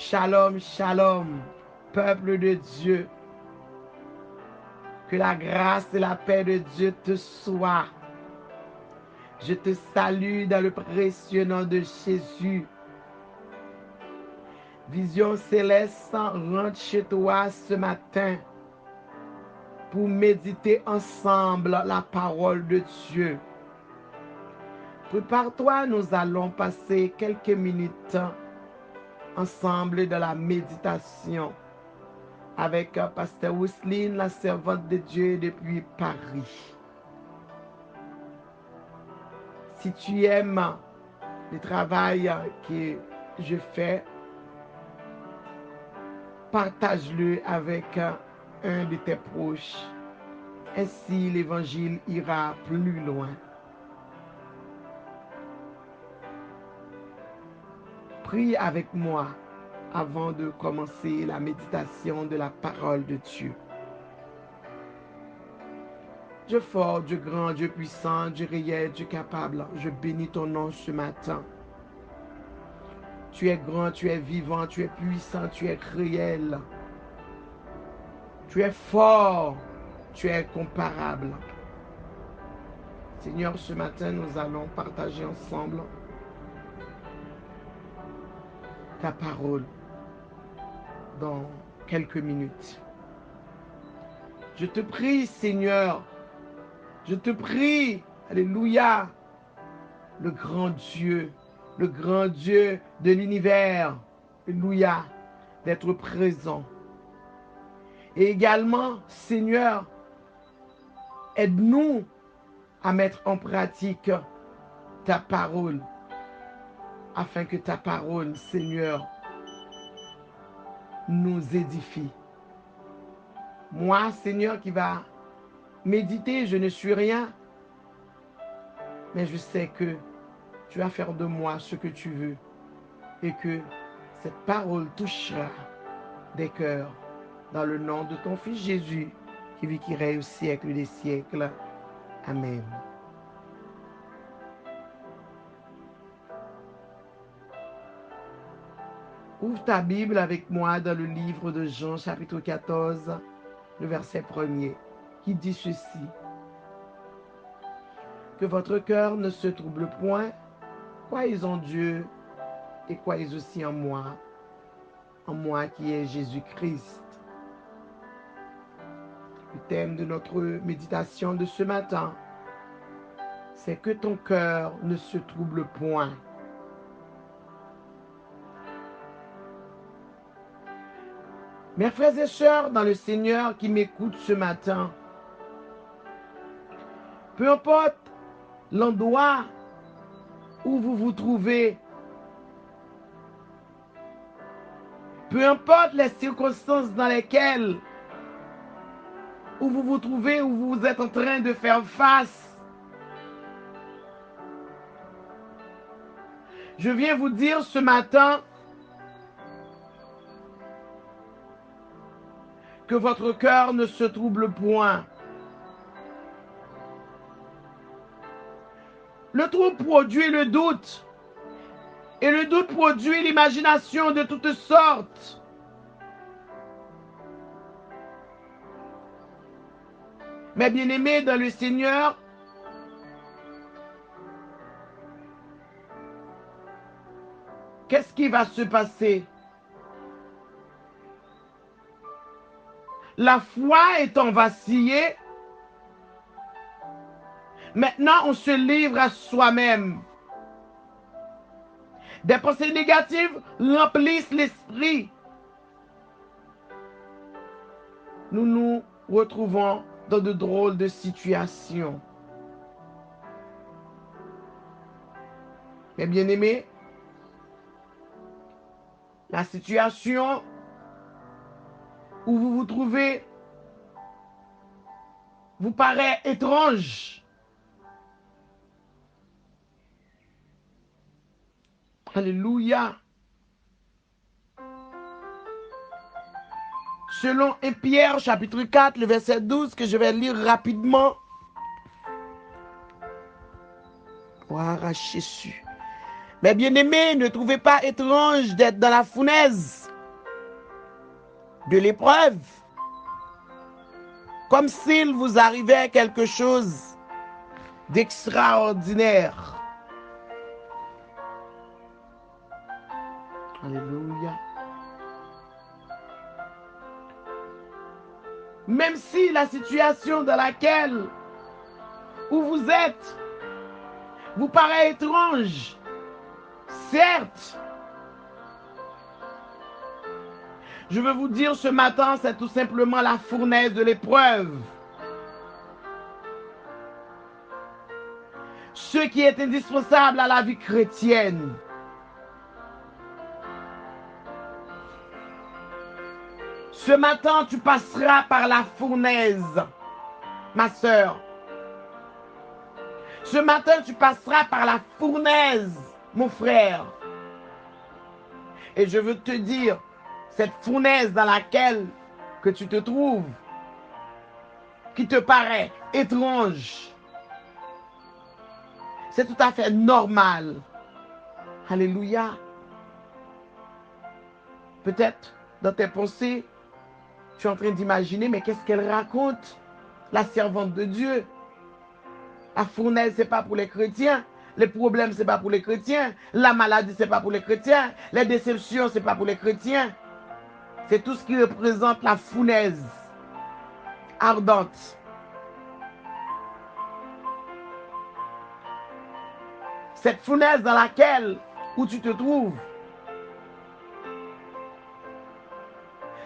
Shalom, shalom, peuple de Dieu. Que la grâce et la paix de Dieu te soient. Je te salue dans le précieux nom de Jésus. Vision Céleste rentre chez toi ce matin pour méditer ensemble la parole de Dieu. Prépare-toi, nous allons passer quelques minutes ensemble dans la méditation avec Pasteur Wesseline, la servante de Dieu depuis Paris. Si tu aimes le travail que je fais, partage-le avec un de tes proches. Ainsi, l'évangile ira plus loin. Prie avec moi avant de commencer la méditation de la parole de Dieu. Dieu fort, Dieu grand, Dieu puissant, Dieu réel, Dieu capable, je bénis ton nom ce matin. Tu es grand, tu es vivant, tu es puissant, tu es réel. Tu es fort, tu es comparable. Seigneur, ce matin, nous allons partager ensemble ta parole dans quelques minutes. Je te prie, Seigneur, je te prie, alléluia, le grand Dieu de l'univers, alléluia, d'être présent. Et également, Seigneur, aide-nous à mettre en pratique ta parole, afin que ta parole, Seigneur, nous édifie. Moi, Seigneur, qui va méditer, je ne suis rien, mais je sais que tu vas faire de moi ce que tu veux et que cette parole touchera des cœurs dans le nom de ton Fils Jésus qui vit, qui règne au siècle des siècles. Amen. Ouvre ta Bible avec moi dans le livre de Jean, chapitre 14, le verset 1er, qui dit ceci. Que votre cœur ne se trouble point, croyez en Dieu et croyez aussi en moi qui est Jésus-Christ. Le thème de notre méditation de ce matin, c'est que ton cœur ne se trouble point. Mes frères et sœurs dans le Seigneur qui m'écoutent ce matin, peu importe l'endroit où vous vous trouvez, peu importe les circonstances dans lesquelles où vous vous trouvez, où vous êtes en train de faire face, je viens vous dire ce matin que votre cœur ne se trouble point. Le trouble produit le doute. Et le doute produit l'imagination de toutes sortes. Mes bien-aimés dans le Seigneur, qu'est-ce qui va se passer? La foi étant vacillée, maintenant on se livre à soi-même. Des pensées négatives remplissent l'esprit. Nous nous retrouvons dans de drôles de situations. Mes bien-aimés, la situation où vous vous trouvez vous paraît étrange. Alléluia. Selon 1 Pierre chapitre 4, le verset 12, que je vais lire rapidement. Gloire à Jésus. Mes bien-aimés, ne trouvez pas étrange d'être dans la fournaise de l'épreuve, comme s'il vous arrivait quelque chose d'extraordinaire. Alléluia. Même si la situation dans laquelle où vous êtes vous paraît étrange, certes, je veux vous dire ce matin, c'est tout simplement la fournaise de l'épreuve. Ce qui est indispensable à la vie chrétienne. Ce matin, tu passeras par la fournaise, ma sœur. Ce matin, tu passeras par la fournaise, mon frère. Et je veux te dire, cette fournaise dans laquelle que tu te trouves, qui te paraît étrange, c'est tout à fait normal. Alléluia. Peut-être dans tes pensées, tu es en train d'imaginer, mais qu'est-ce qu'elle raconte, la servante de Dieu? La fournaise, ce n'est pas pour les chrétiens. Les problèmes, ce n'est pas pour les chrétiens. La maladie, ce n'est pas pour les chrétiens. Les déceptions, ce n'est pas pour les chrétiens. C'est tout ce qui représente la fournaise ardente. Cette fournaise dans laquelle où tu te trouves,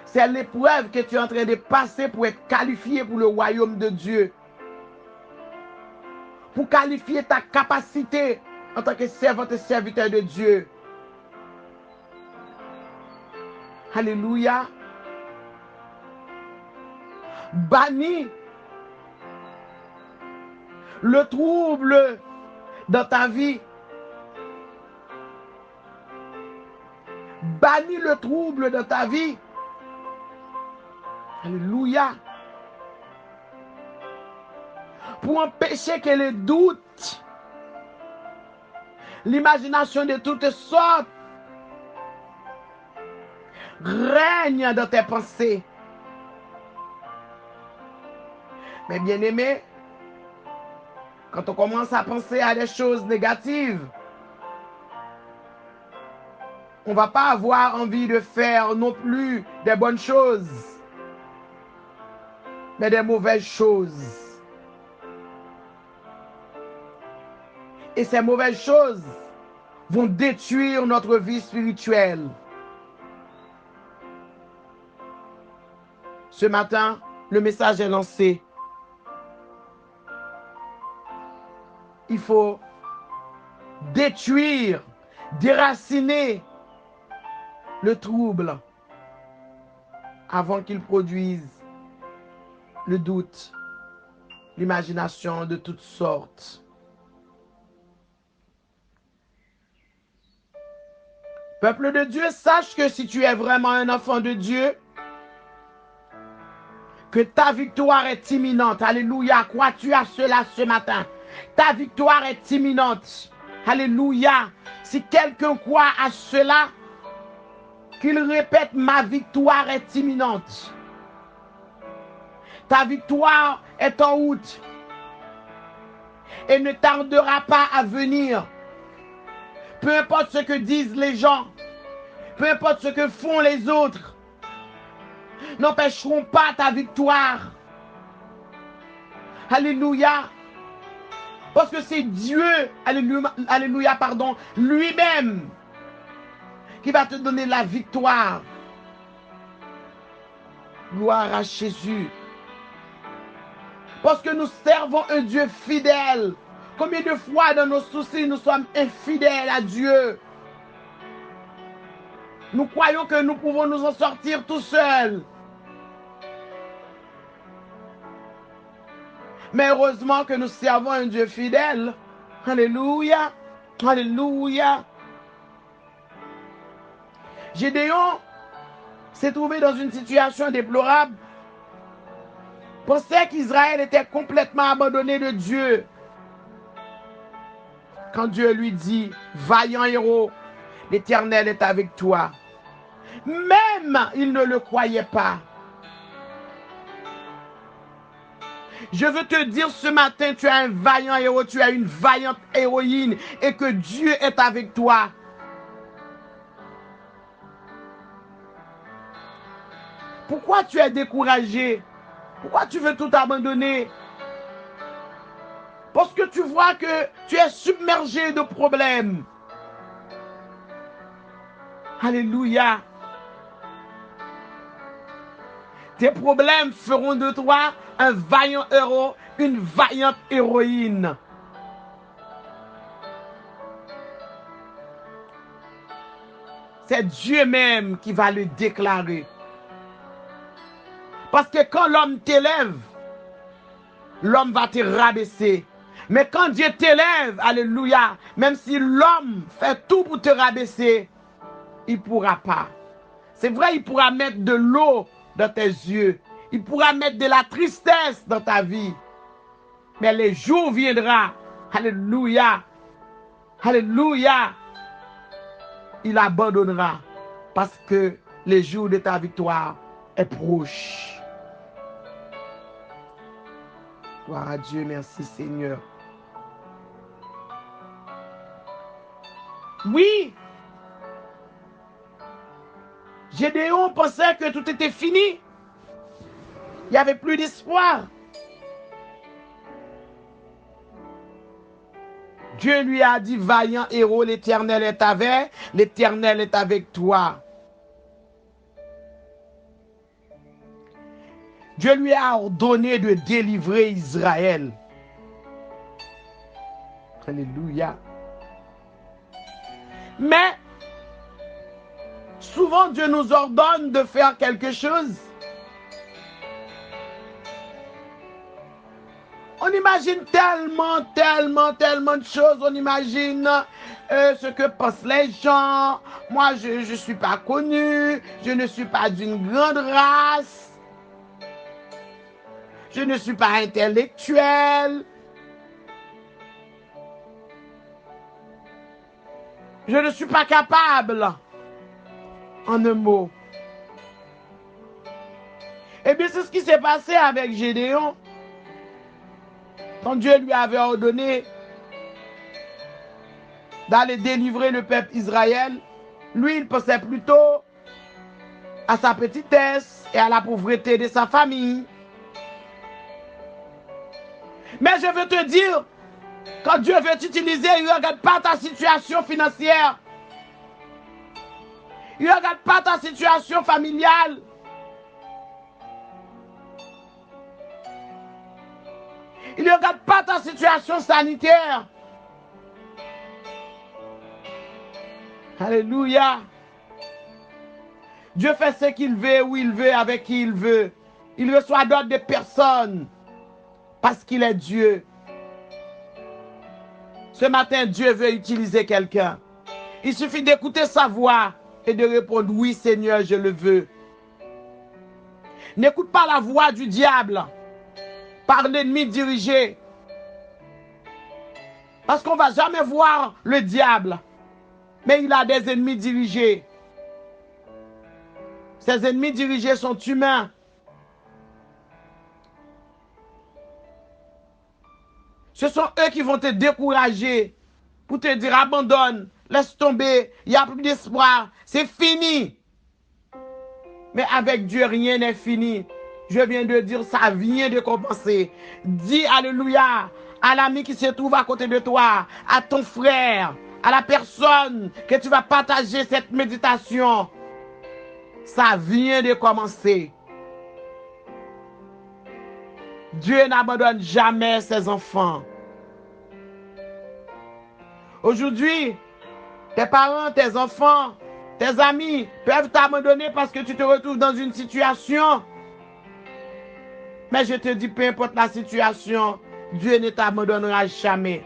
c'est l'épreuve que tu es en train de passer pour être qualifié pour le royaume de Dieu. Pour qualifier ta capacité en tant que servante et serviteur de Dieu. Alléluia. Bannis le trouble dans ta vie. Bannis le trouble dans ta vie. Alléluia. Pour empêcher que les doutes, l'imagination de toutes sortes règne dans tes pensées. Mais bien aimé, quand on commence à penser à des choses négatives, on ne va pas avoir envie de faire non plus des bonnes choses, mais des mauvaises choses. Et ces mauvaises choses vont détruire notre vie spirituelle. Ce matin, le message est lancé. Il faut détruire, déraciner le trouble avant qu'il produise le doute, l'imagination de toutes sortes. Peuple de Dieu, sache que si tu es vraiment un enfant de Dieu, que ta victoire est imminente. Alléluia. Crois-tu à cela ce matin? Ta victoire est imminente. Alléluia. Si quelqu'un croit à cela, qu'il répète, ma victoire est imminente. Ta victoire est en route et ne tardera pas à venir. Peu importe ce que disent les gens, peu importe ce que font les autres, n'empêcheront pas ta victoire. Alléluia. Parce que c'est Dieu, alléluia, pardon, lui-même qui va te donner la victoire. Gloire à Jésus. Parce que nous servons un Dieu fidèle. Combien de fois dans nos soucis nous sommes infidèles à Dieu? Nous croyons que nous pouvons nous en sortir tout seuls. Mais heureusement que nous servons un Dieu fidèle. Alléluia. Alléluia. Gédéon s'est trouvé dans une situation déplorable. Pensait qu'Israël était complètement abandonné de Dieu. Quand Dieu lui dit, vaillant héros, l'Éternel est avec toi. Même ils ne le croyaient pas. Je veux te dire ce matin, tu es un vaillant héros, tu es une vaillante héroïne et que Dieu est avec toi. Pourquoi tu es découragé? Pourquoi tu veux tout abandonner? Parce que tu vois que tu es submergé de problèmes. Alléluia. Tes problèmes feront de toi un vaillant héros, une vaillante héroïne. C'est Dieu même qui va le déclarer. Parce que quand l'homme t'élève, l'homme va te rabaisser. Mais quand Dieu t'élève, alléluia, même si l'homme fait tout pour te rabaisser, il ne pourra pas. C'est vrai, il pourra mettre de l'eau dans tes yeux. Il pourra mettre de la tristesse dans ta vie. Mais les jours viendront, alléluia, alléluia, il abandonnera parce que les jours de ta victoire est proche. Gloire à Dieu, merci Seigneur. Oui, Gédéon pensait que tout était fini. Il n'y avait plus d'espoir. Dieu lui a dit, vaillant héros, l'Éternel est avec toi. Dieu lui a ordonné de délivrer Israël. Alléluia. Mais, souvent Dieu nous ordonne de faire quelque chose. On imagine tellement de choses. On imagine ce que pensent les gens. Moi, je ne suis pas connu. Je ne suis pas d'une grande race. Je ne suis pas intellectuel. Je ne suis pas capable. En un mot. Eh bien, c'est ce qui s'est passé avec Gédéon. Quand Dieu lui avait ordonné d'aller délivrer le peuple Israël, lui, il pensait plutôt à sa petitesse et à la pauvreté de sa famille. Mais je veux te dire, quand Dieu veut t'utiliser, il ne regarde pas ta situation financière. Il ne regarde pas ta situation familiale. Il ne regarde pas ta situation sanitaire. Alléluia. Dieu fait ce qu'il veut, où il veut, avec qui il veut. Il reçoit d'ordre de personne parce qu'il est Dieu. Ce matin, Dieu veut utiliser quelqu'un. Il suffit d'écouter sa voix et de répondre, oui Seigneur, je le veux. N'écoute pas la voix du diable par l'ennemi dirigé. Parce qu'on ne va jamais voir le diable. Mais il a des ennemis dirigés. Ces ennemis dirigés sont humains. Ce sont eux qui vont te décourager pour te dire abandonne, laisse tomber, il n'y a plus d'espoir, c'est fini. Mais avec Dieu, rien n'est fini. Je viens de dire, ça vient de commencer. Dis alléluia à l'ami qui se trouve à côté de toi, à ton frère, à la personne que tu vas partager cette méditation. Ça vient de commencer. Dieu n'abandonne jamais ses enfants. Aujourd'hui, tes parents, tes enfants, tes amis peuvent t'abandonner parce que tu te retrouves dans une situation. Mais je te dis, peu importe la situation, Dieu ne t'abandonnera jamais.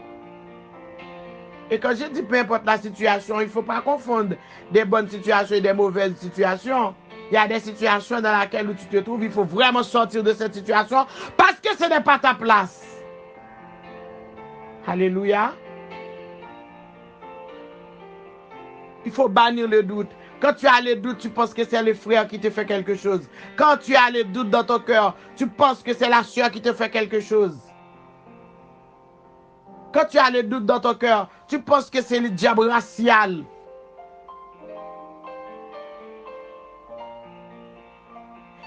Et quand je dis peu importe la situation, il ne faut pas confondre des bonnes situations et des mauvaises situations. Il y a des situations dans lesquelles tu te trouves, il faut vraiment sortir de cette situation parce que ce n'est pas ta place. Alléluia. Il faut bannir le doute. Quand tu as les doutes, tu penses que c'est le frère qui te fait quelque chose. Quand tu as les doutes dans ton cœur, tu penses que c'est la soeur qui te fait quelque chose. Quand tu as les doutes dans ton cœur, tu penses que c'est le diable racial.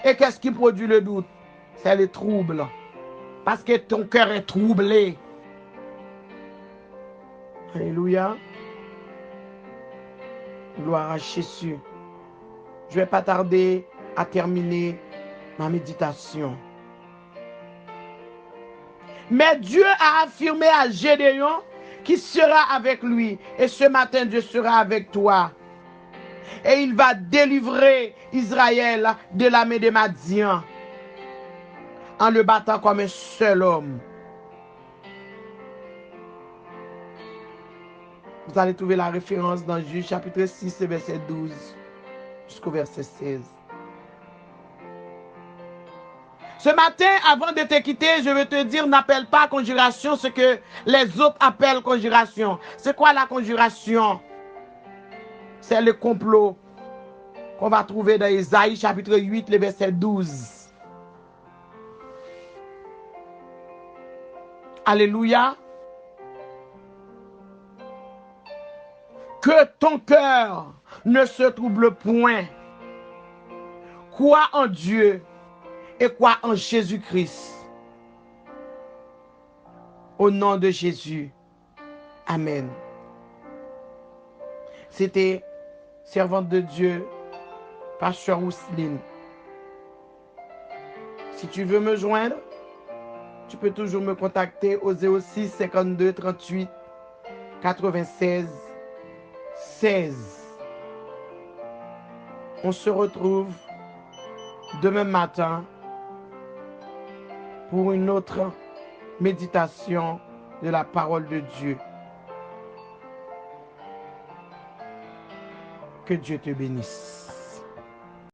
Et qu'est-ce qui produit le doute? C'est le trouble. Parce que ton cœur est troublé. Alléluia. Gloire à Jésus. Je ne vais pas tarder à terminer ma méditation. Mais Dieu a affirmé à Gédéon qu'il sera avec lui. Et ce matin, Dieu sera avec toi. Et il va délivrer Israël de la main des Madians en le battant comme un seul homme. Vous allez trouver la référence dans Juge chapitre 6, verset 12 jusqu'au verset 16. Ce matin, avant de te quitter, je veux te dire, n'appelle pas conjuration ce que les autres appellent conjuration. C'est quoi la conjuration? C'est le complot qu'on va trouver dans Ésaïe chapitre 8, le verset 12. Alléluia. Que ton cœur ne se trouble point. Crois en Dieu et crois en Jésus-Christ. Au nom de Jésus. Amen. C'était servante de Dieu, Pasteur Rousseline. Si tu veux me joindre, tu peux toujours me contacter au 06 52 38 96 16. On se retrouve demain matin pour une autre méditation de la parole de Dieu. Que Dieu te bénisse.